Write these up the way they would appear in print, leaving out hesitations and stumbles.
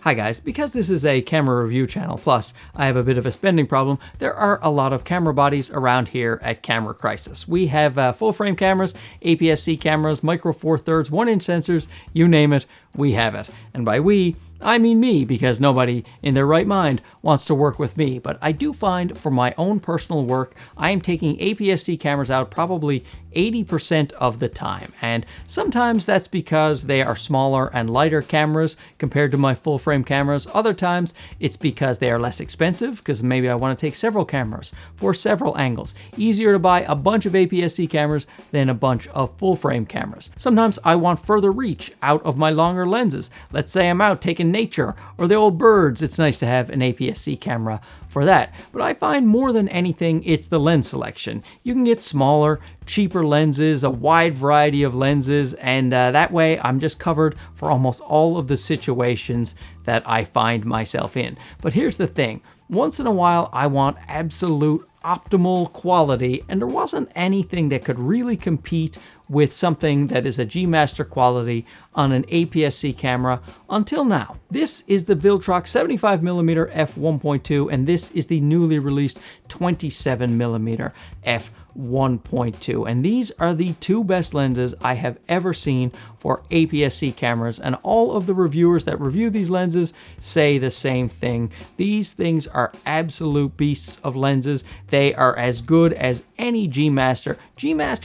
Hi guys, because this is a camera review channel, plus I have a bit of a spending problem, there are a lot of camera bodies around here at Camera Crisis. We have full frame cameras, APS-C cameras, micro four thirds, 1-inch sensors, you name it, we have it. And by we, I mean me, because nobody in their right mind wants to work with me. But I do find for my own personal work, I am taking APS-C cameras out probably 80% of the time. And sometimes that's because they are smaller and lighter cameras compared to my full frame cameras. Other times it's because they are less expensive, because maybe I want to take several cameras for several angles. Easier to buy a bunch of APS-C cameras than a bunch of full frame cameras. Sometimes I want further reach out of my longer lenses. Let's say I'm out taking nature or the old birds. It's nice to have an APS-C camera for that. But I find more than anything, it's the lens selection. You can get smaller, cheaper lenses, a wide variety of lenses, and that way I'm just covered for almost all of the situations that I find myself in. But here's the thing, once in a while I want absolute optimal quality, and there wasn't anything that could really compete with something that is a G Master quality on an APS-C camera until now. This is the Viltrox 27mm f1.2, and this is the newly released 27mm f1.2, and these are the two best lenses I have ever seen for APS-C cameras, and all of the reviewers that review these lenses say the same thing. These things are absolute beasts of lenses. They are as good as any G Master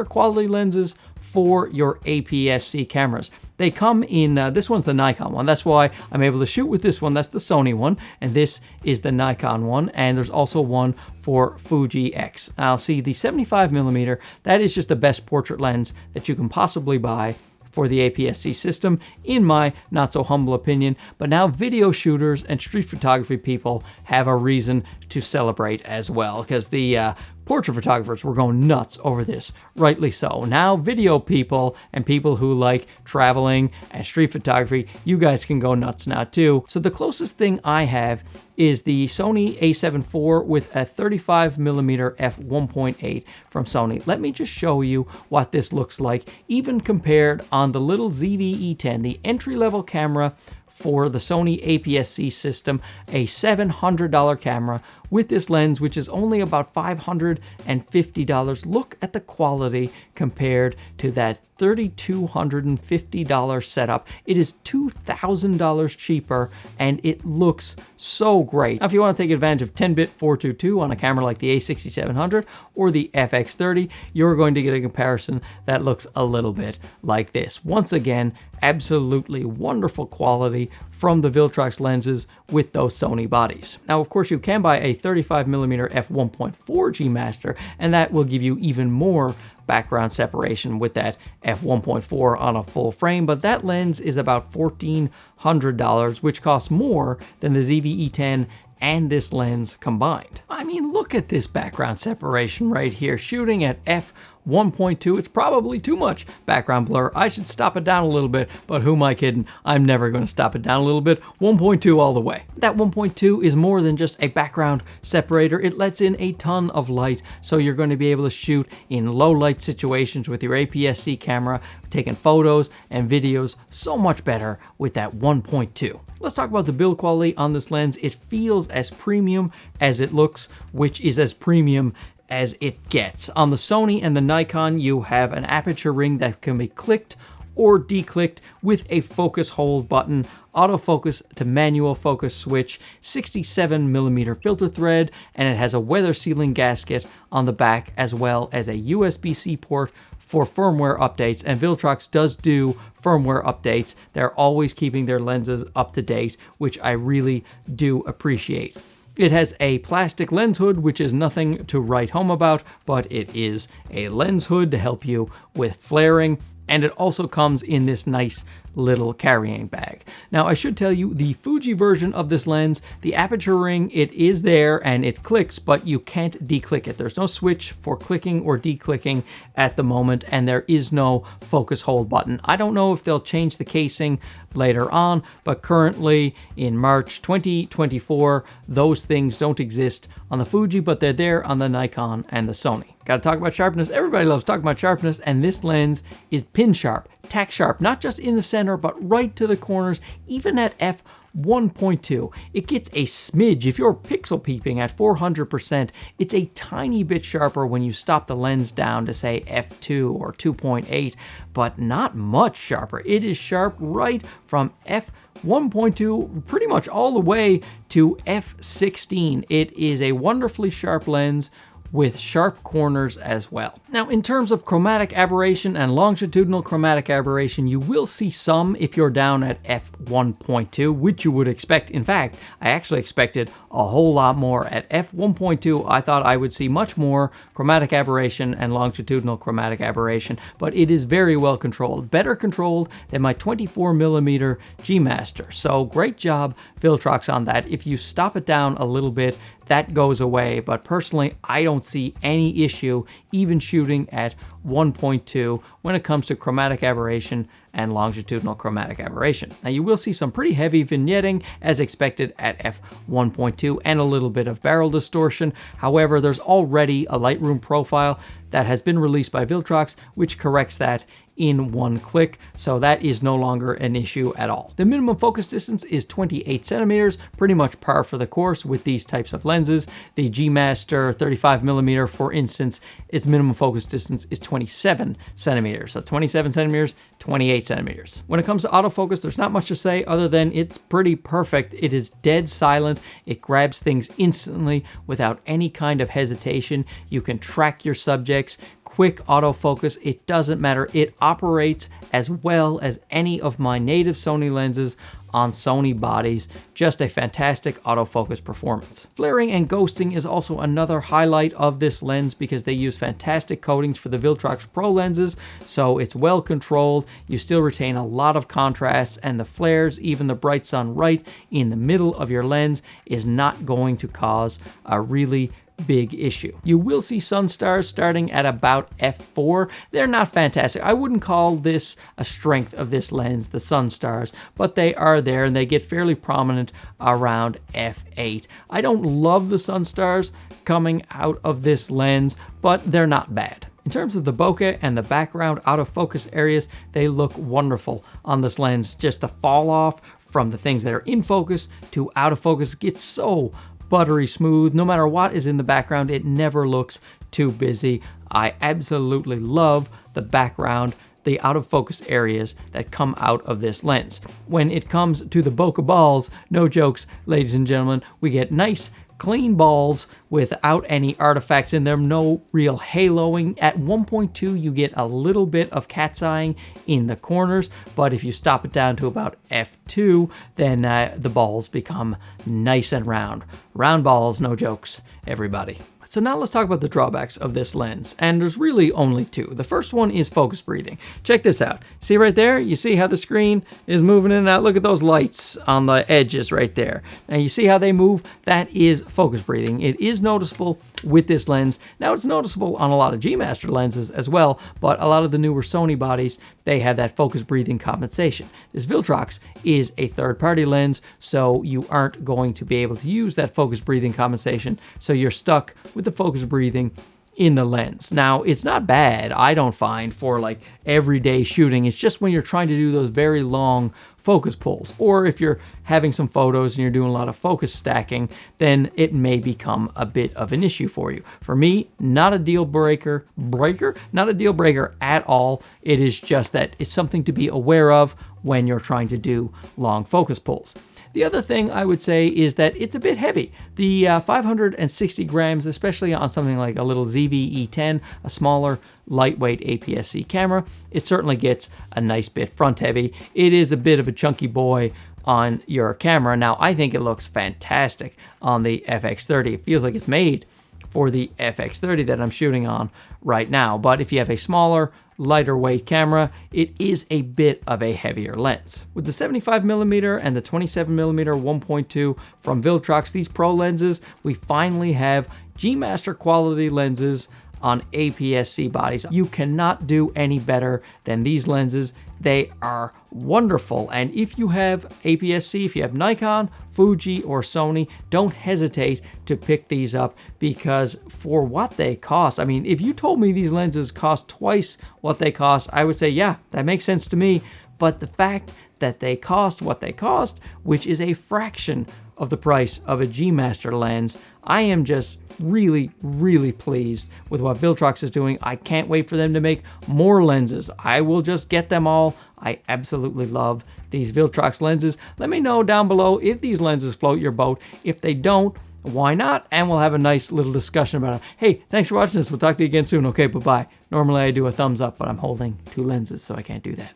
quality lenses for your APS-C cameras. They come in, this one's the Nikon one, that's why I'm able to shoot with this one, that's the Sony one, and this is the Nikon one, and there's also one for Fuji X. Now see, the 75mm, that is just the best portrait lens that you can possibly buy for the APS-C system, in my not so humble opinion. But now video shooters and street photography people have a reason to celebrate as well, because the portrait photographers were going nuts over this, rightly so. Now video people and people who like traveling and street photography, you guys can go nuts now too. So the closest thing I have is the Sony a7 IV with a 35mm f1.8 from Sony. Let me just show you what this looks like, even compared on the little ZV-E10, the entry-level camera for the Sony APS-C system, a $700 camera with this lens, which is only about $550. Look at the quality compared to that $3,250 setup. It is $2,000 cheaper, and it looks so great. Now, if you want to take advantage of 10-bit 422 on a camera like the a6700 or the FX30, you're going to get a comparison that looks a little bit like this. Once again, absolutely wonderful quality from the Viltrox lenses with those Sony bodies. Now, of course, you can buy a 35mm f1.4 G Master, and that will give you even more background separation with that f1.4 on a full frame, but that lens is about $1,400, which costs more than the ZV-E10 and this lens combined. I mean, look at this background separation right here. Shooting at f1.2, it's probably too much background blur. I should stop it down a little bit, but who am I kidding? I'm never going to stop it down a little bit. 1.2 all the way. That 1.2 is more than just a background separator. It lets in a ton of light, so you're going to be able to shoot in low light situations with your APS-C camera, taking photos and videos so much better with that 1.2. Let's talk about the build quality on this lens. It feels as premium as it looks, which is as premium as it gets. On the Sony and the Nikon, you have an aperture ring that can be clicked or declicked with a focus hold button, autofocus to manual focus switch, 67mm filter thread, and it has a weather sealing gasket on the back, as well as a USB-C port for firmware updates. And Viltrox does do firmware updates. They're always keeping their lenses up to date, which I really do appreciate. It has a plastic lens hood, which is nothing to write home about, but it is a lens hood to help you with flaring. And it also comes in this nice little carrying bag. Now, I should tell you, the Fuji version of this lens, the aperture ring, it is there and it clicks, but you can't declick it. There's no switch for clicking or declicking at the moment, and there is no focus hold button. I don't know if they'll change the casing later on, but currently in March 2024, those things don't exist on the Fuji, but they're there on the Nikon and the Sony. Gotta talk about sharpness. Everybody loves talking about sharpness, and this lens is pin sharp, tack sharp, not just in the center, but right to the corners, even at f 1.2. It gets a smidge, if you're pixel peeping at 400%, it's a tiny bit sharper when you stop the lens down to say f2 or 2.8, but not much sharper. It is sharp right from f1.2 pretty much all the way to f16. It is a wonderfully sharp lens with sharp corners as well. Now, in terms of chromatic aberration and longitudinal chromatic aberration, you will see some if you're down at f1.2, which you would expect. In fact, I actually expected a whole lot more. At f1.2, I thought I would see much more chromatic aberration and longitudinal chromatic aberration, but it is very well controlled, better controlled than my 24mm G Master. So great job, Viltrox, on that. If you stop it down a little bit, that goes away, but personally, I don't see any issue even shooting at 1.2 when it comes to chromatic aberration and longitudinal chromatic aberration. Now, you will see some pretty heavy vignetting as expected at f1.2 and a little bit of barrel distortion. However, there's already a Lightroom profile that has been released by Viltrox, which corrects that in one click, so that is no longer an issue at all. The minimum focus distance is 28 centimeters, pretty much par for the course with these types of lenses. The G Master 35mm, for instance, its minimum focus distance is 27 centimeters. So 27 centimeters, 28 centimeters. When it comes to autofocus, there's not much to say other than it's pretty perfect. It is dead silent. It grabs things instantly without any kind of hesitation. You can track your subjects. Quick autofocus, it doesn't matter. It operates as well as any of my native Sony lenses on Sony bodies. Just a fantastic autofocus performance. Flaring and ghosting is also another highlight of this lens because they use fantastic coatings for the Viltrox Pro lenses, so it's well controlled. You still retain a lot of contrast, and the flares, even the bright sun right in the middle of your lens, is not going to cause a really big issue. You will see Sunstars starting at about f4. They're not fantastic. I wouldn't call this a strength of this lens, the Sunstars, but they are there and they get fairly prominent around f8. I don't love the Sunstars coming out of this lens, but they're not bad. In terms of the bokeh and the background out of focus areas, they look wonderful on this lens. Just the fall off from the things that are in focus to out of focus gets so buttery smooth. No matter what is in the background, it never looks too busy. I absolutely love the background, the out of focus areas that come out of this lens. When it comes to the bokeh balls, no jokes, ladies and gentlemen, we get nice clean balls without any artifacts in them, no real haloing. At 1.2, you get a little bit of cat's eyeing in the corners, but if you stop it down to about f2, then the balls become nice and round. Round balls, no jokes, everybody. So now let's talk about the drawbacks of this lens, and there's really only two. The first one is focus breathing. Check this out. See right there? You see how the screen is moving in and out? Look at those lights on the edges right there. Now you see how they move? That is focus breathing. It is noticeable with this lens. Now it's noticeable on a lot of G Master lenses as well, but a lot of the newer Sony bodies, they have that focus breathing compensation. This Viltrox is a third-party lens, so you aren't going to be able to use that focus breathing compensation, so you're stuck with the focus breathing in the lens. Now, it's not bad, I don't find, for like everyday shooting. It's just when you're trying to do those very long focus pulls, or if you're having some photos and you're doing a lot of focus stacking, then it may become a bit of an issue for you. For me, not a deal breaker, not a deal breaker at all. It is just that it's something to be aware of when you're trying to do long focus pulls. The other thing I would say is that it's a bit heavy. The 560 grams, especially on something like a little ZV-E10, a smaller, lightweight APS-C camera, it certainly gets a nice bit front heavy. It is a bit of a chunky boy on your camera. Now, I think it looks fantastic on the FX30. It feels like it's made for the FX30 that I'm shooting on right now. But if you have a smaller, lighter weight camera, it is a bit of a heavier lens. With the 75mm and the 27mm 1.2 from Viltrox, these pro lenses, we finally have G Master quality lenses on APS-C bodies. You cannot do any better than these lenses. They are wonderful. And if you have APS-C, if you have Nikon, Fuji, or Sony, don't hesitate to pick these up, because for what they cost, I mean, if you told me these lenses cost twice what they cost, I would say, yeah, that makes sense to me. But the fact that they cost what they cost, which is a fraction of the price of a G Master lens. I am just really, really pleased with what Viltrox is doing. I can't wait for them to make more lenses. I will just get them all. I absolutely love these Viltrox lenses. Let me know down below if these lenses float your boat. If they don't, why not? And we'll have a nice little discussion about it. Hey, thanks for watching this. We'll talk to you again soon. Okay, bye-bye. Normally I do a thumbs up, but I'm holding two lenses, so I can't do that.